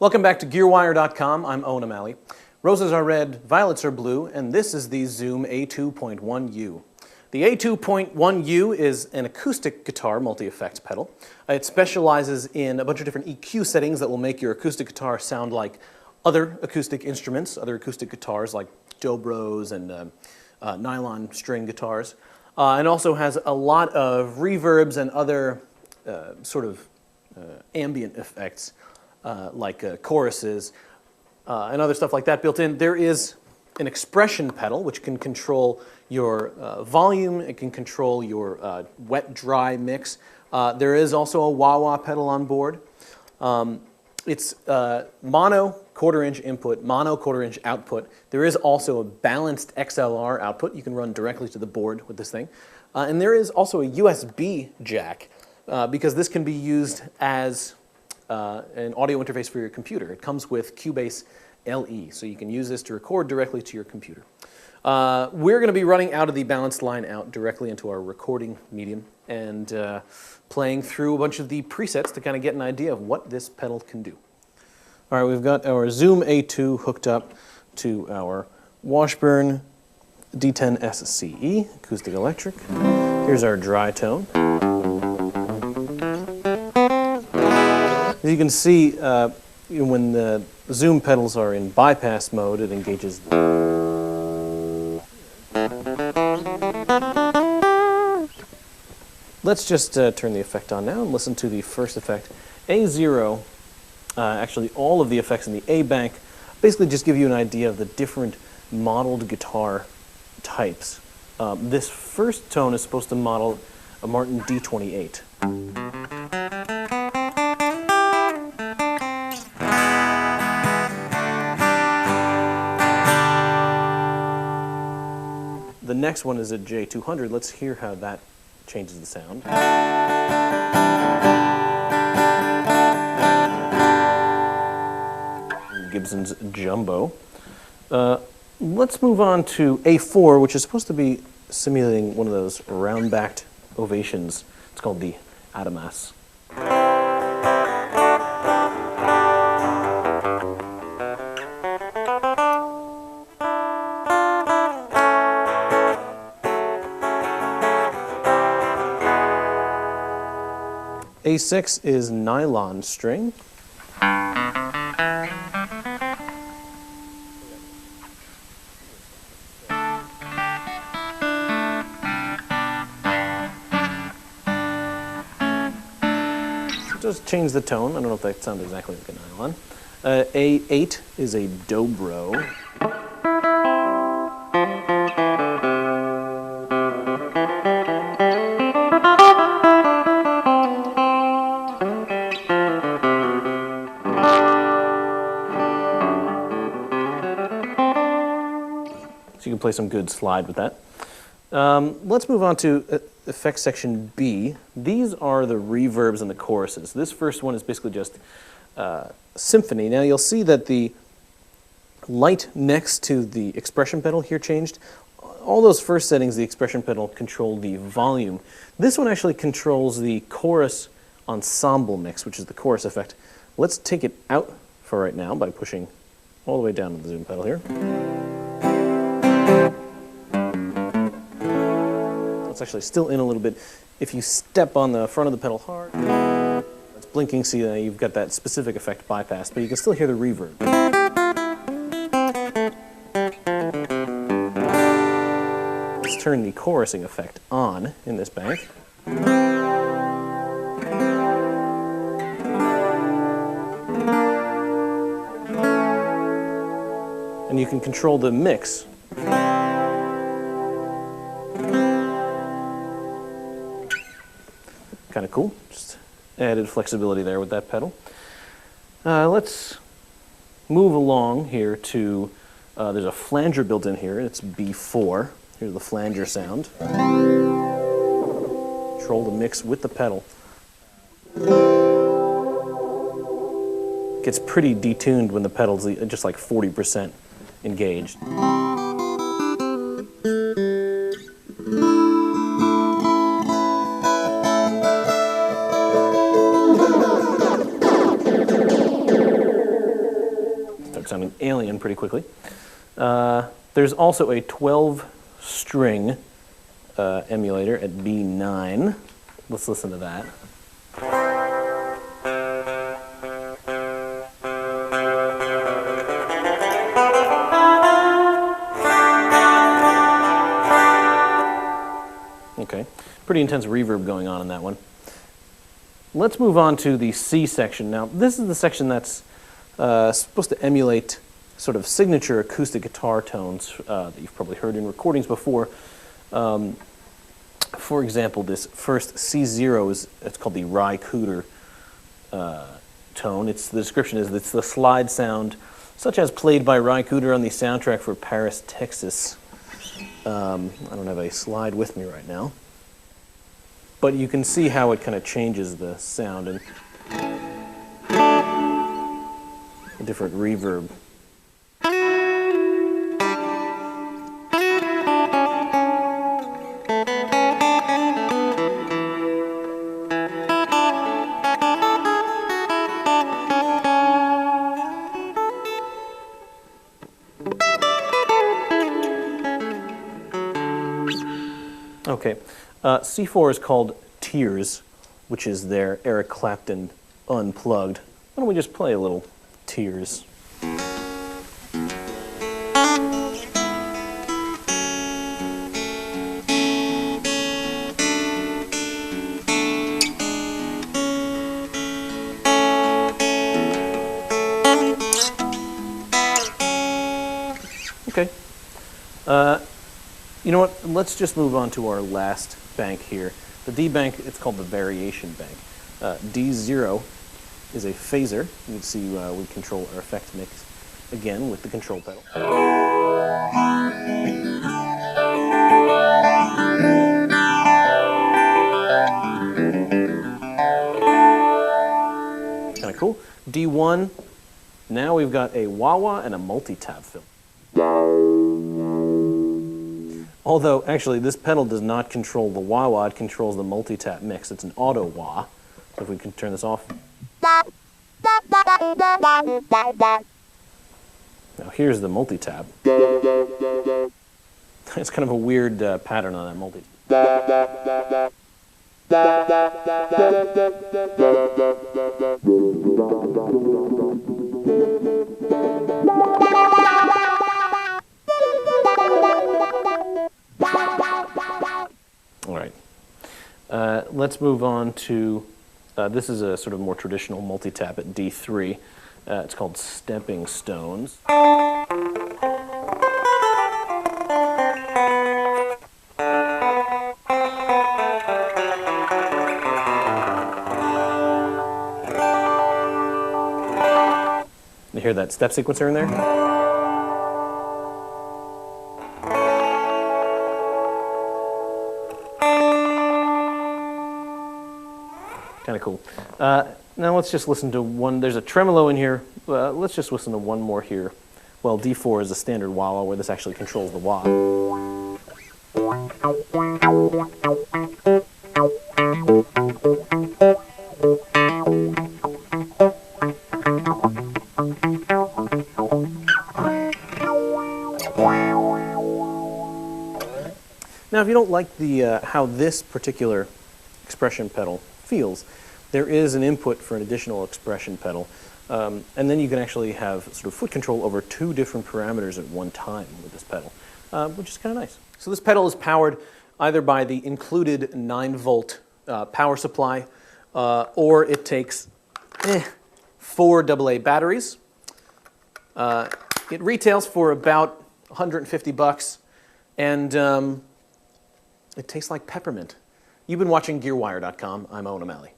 Welcome back to GearWire.com. I'm Owen O'Malley. Roses are red, violets are blue, and this is the Zoom A2.1u. The A2.1u is an acoustic guitar multi-effects pedal. It specializes in a bunch of different EQ settings that will make your acoustic guitar sound like other acoustic instruments, other acoustic guitars like dobros and nylon string guitars. And also has a lot of reverbs and other ambient effects like choruses and other stuff like that built in. There is an expression pedal which can control your volume, it can control your wet-dry mix. There is also a wah-wah pedal on board. It's mono quarter-inch input, mono quarter-inch output. There is also a balanced XLR output. You can run directly to the board with this thing. And there is also a USB jack because this can be used as an audio interface for your computer. It comes with Cubase LE, so you can use this to record directly to your computer. We're going to be running out of the balanced line out directly into our recording medium and playing through a bunch of the presets to kind of get an idea of what this pedal can do. All right, we've got our Zoom A2 hooked up to our Washburn D10 SCE, acoustic-electric. Here's our dry tone. As you can see, when the Zoom pedals are in bypass mode, it engages. Let's just turn the effect on now and listen to the first effect. A0, actually all of the effects in the A bank, basically just give you an idea of the different modeled guitar types. This first tone is supposed to model a Martin D28. The next one is a J200. Let's hear how that changes the sound. Gibson's Jumbo. Let's move on to A4, which is supposed to be simulating one of those round-backed ovations. It's called the Adamas. A6 is nylon string. Just change the tone. I don't know if that sounds exactly like a nylon. A8 is a dobro. So you can play some good slide with that. Let's move on to effects section B. These are the reverbs and the choruses. This first one is basically just symphony. Now you'll see that the light next to the expression pedal here changed. All those first settings, the expression pedal control the volume. This one actually controls the chorus ensemble mix, which is the chorus effect. Let's take it out for right now by pushing all the way down to the Zoom pedal here. It's actually still in a little bit. If you step on the front of the pedal hard, it's blinking, so you've got that specific effect bypassed, but you can still hear the reverb. Let's turn the chorusing effect on in this bank. And you can control the mix. Kind of cool, just added flexibility there with that pedal. Let's move along here to, there's a flanger built in here, it's B4. Here's the flanger sound. Control the mix with the pedal. It gets pretty detuned when the pedal's just like 40% engaged. sounding alien pretty quickly. There's also a 12-string emulator at B9. Let's listen to that. Okay, pretty intense reverb going on in that one. Let's move on to the C section. Now, this is the section that's supposed to emulate sort of signature acoustic guitar tones that you've probably heard in recordings before. For example, this first C0 it's called the Ry Cooder tone. The description is it's the slide sound, such as played by Ry Cooder on the soundtrack for Paris, Texas. I don't have a slide with me right now, but you can see how it kind of changes the sound and a different reverb. Okay, C4 is called Tears, which is their Eric Clapton Unplugged. Why don't we just play a little Tears? Okay. You know what? Let's just move on to our last bank here. The D bank, it's called the variation bank. D0 is a phaser. You can see we control our effect mix again with the control pedal. Kind of cool. D1, now we've got a wah-wah and a multi-tap fill. Although, actually, this pedal does not control the wah-wah, it controls the multi-tap mix. It's an auto-wah. So if we can turn this off. Now here's the multi-tap. It's kind of a weird pattern on that multi-tap. All right, let's move on to, this is a sort of more traditional multi-tap at D3. It's called Stepping Stones. You hear that step sequencer in there? Kind of cool. Now let's just listen to one. There's a tremolo in here. Let's just listen to one more here. Well, D4 is a standard wah-wah where this actually controls the wah. Now, if you don't like the how this particular expression pedal feels, there is an input for an additional expression pedal, and then you can actually have sort of foot control over two different parameters at one time with this pedal, which is kind of nice. So this pedal is powered either by the included 9-volt power supply, or it takes 4 AA batteries. It retails for about $150, and it tastes like peppermint. You've been watching GearWire.com. I'm Owen O'Malley.